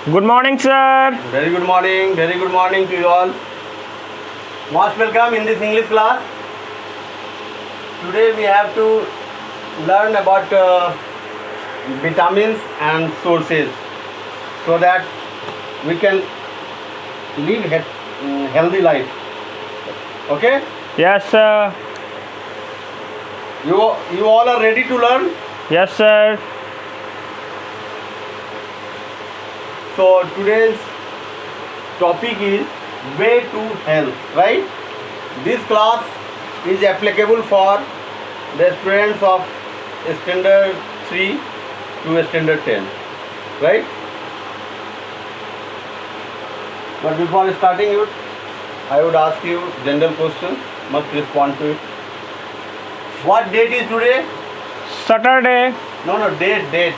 Good morning, sir. Very good morning to you all. Most welcome in this English class. Today we have to learn about vitamins and sources so that we can live healthy life. Okay? Yes, sir. You all are ready to learn? Yes, sir. So today's topic is way to health, right? This class is applicable for the students of standard 3 to standard 10, right? But before starting it, I would ask you general question, must respond to it. What date is today? Saturday, No, date.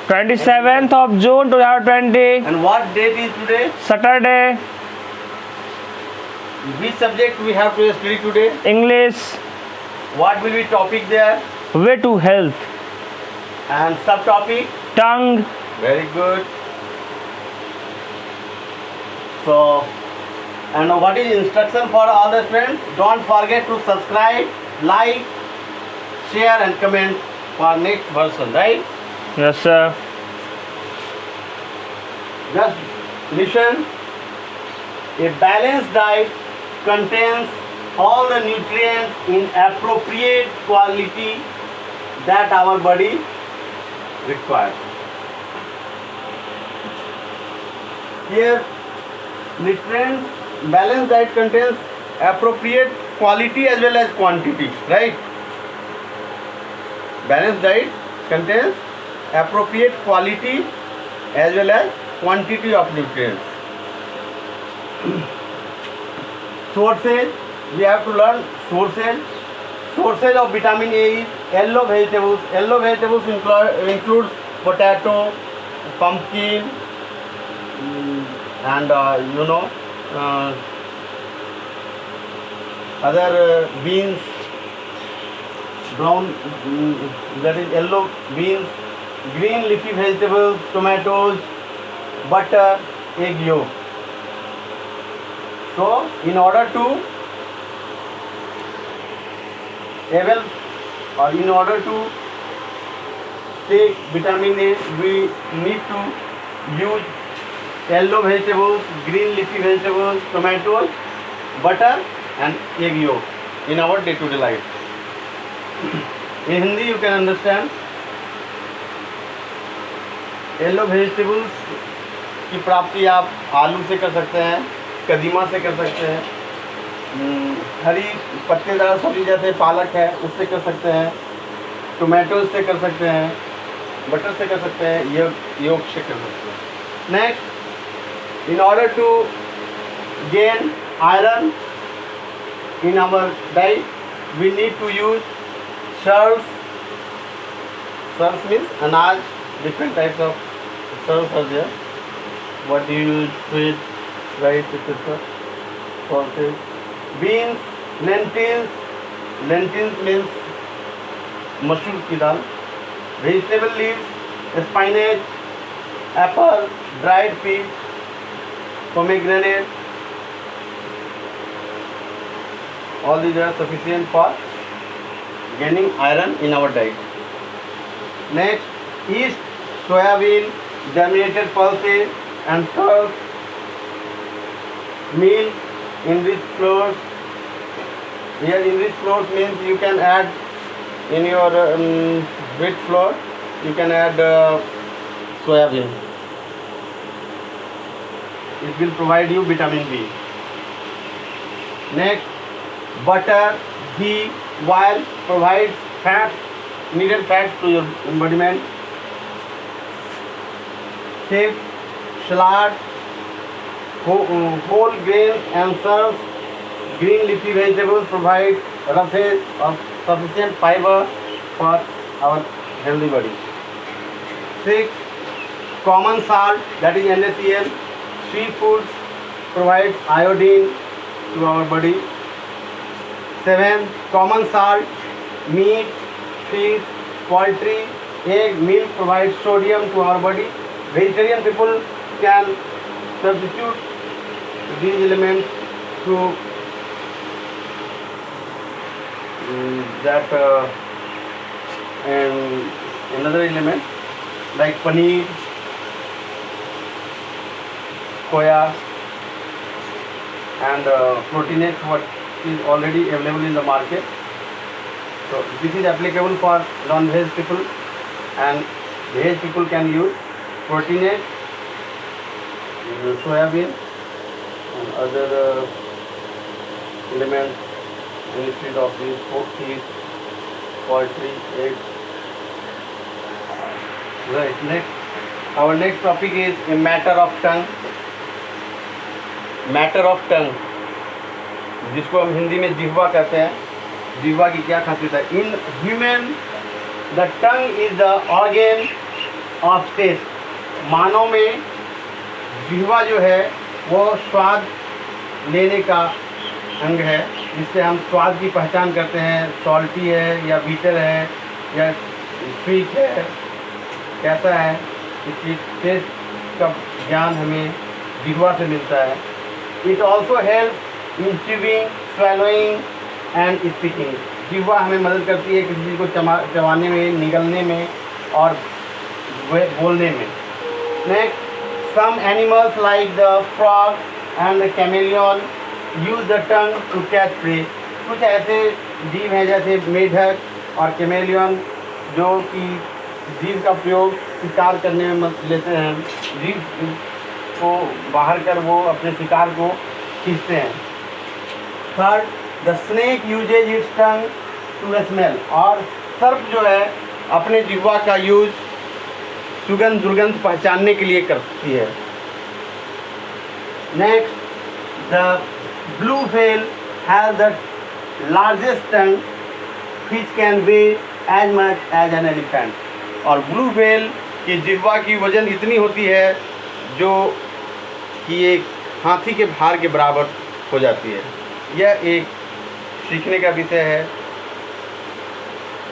27th of June 2020. And what date is today? Saturday, Which subject we have to study today? English, What will be topic there? way to health, And subtopic? tongue. Very good. So, and what is instruction for all the students? Don't forget to subscribe, like, share and comment for next version, right? Yes, sir. Just listen. A balanced diet contains all the nutrients in appropriate quality that our body requires. Here, nutrients, balanced diet contains appropriate quality as well as quantity, right? Balanced diet contains appropriate quality as well as quantity of nutrients. Sources, we have to learn sources. Sources of vitamin A is yellow vegetables. Yellow vegetables includes potato, pumpkin, and other beans, brown, that is yellow beans, green leafy vegetables, tomatoes, butter, egg yolk. So, in order to able or in order to take vitamin A, we need to use yellow vegetables, green leafy vegetables, tomatoes, butter and egg yolk in our day-to-day life. In Hindi you can understand. Yellow vegetables की प्राप्ति आप आलू से कर सकते हैं, कदीमा से कर सकते हैं, हरी पत्तेदार सब्जी जैसे पालक है उससे कर सकते हैं, टोमेटो से कर सकते हैं, बटर से कर सकते हैं, योग से कर सकते हैं. Next, in order to gain iron in our diet, we need to use shells. Shells means anaj, different types of shells are there. What do you use to it, rice, etc. Sausage. Beans, lentils. Lentils means mushroom ki dal. Vegetable leaves, spinach, apple, dried peas, pomegranate. All these are sufficient for gaining iron in our diet. Next, yeast, soybean, germinated pulses and pulse, meal, enriched flours. Here enriched flours means you can add in your wheat flour, you can add soybean. It will provide you vitamin B. Next, butter, ghee, oil provides fat, needed fats to your embodiment. Fifth, salad, whole grains and serves, green leafy vegetables provide roughage of sufficient fiber for our healthy body. Sixth, common salt, that is NaCl. Street foods provides iodine to our body. 7. Common salt, meat, fish, poultry, egg, milk provides sodium to our body. Vegetarian people can substitute these elements to that and another element like paneer, soya, and proteinase what is already available in the market. So this is applicable for non-veg people, and veg people can use proteinase, soybean, and other elements instead of these pork, cheese, poultry, eggs. Right. Next, our next topic is a matter of tongue. Matter of tongue, जिसको हम हिंदी में जिह्वा कहते हैं। जिह्वा की क्या खासियत है? In human the tongue is the organ of taste. मानव में जिह्वा जो है वो स्वाद लेने का अंग है, जिससे हम स्वाद की पहचान करते हैं। सॉल्टी है या बीटर है या स्वीट है, कैसा है, इसकी टेस्ट का ज्ञान हमें जिह्वा से मिलता है। It also helps in chewing, swallowing and speaking. जिह्वा हमें मदद करती है किसी चीज़ को चबाने में, निगलने में और बोलने में। Next, some animals like the frog and the chameleon use the tongue to catch prey. कुछ ऐसे जीव हैं जैसे मेढक और कैमेलियन जो कि जीव का प्रयोग शिकार करने में लेते हैं। जीव को बाहर कर वो अपने शिकार को खींचते हैं। Third, the snake uses its tongue to smell. और सर्प जो है अपने जिह्वा का यूज सुगंध दुर्गंध पहचानने के लिए करती है। Next, the blue whale has the largest tongue which can weigh as much as an elephant. और ब्लू व्हेल की जिह्वा की वजन इतनी होती है जो कि एक हाथी के भार के बराबर हो जाती है। यह एक सीखने का विषय है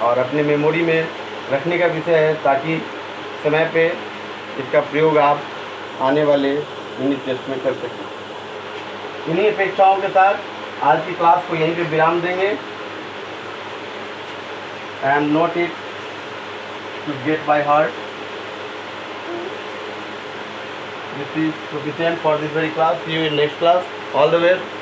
और अपने मेमोरी में रखने का विषय है, ताकि समय पे इसका प्रयोग आप आने वाले यूनिट टेस्ट में कर सकें। इन्हीं अपेक्षाओं के साथ आज की क्लास को यहीं पे विराम देंगे। And note it to get by heart. This is sufficient for this very class. See you in next class. All the best.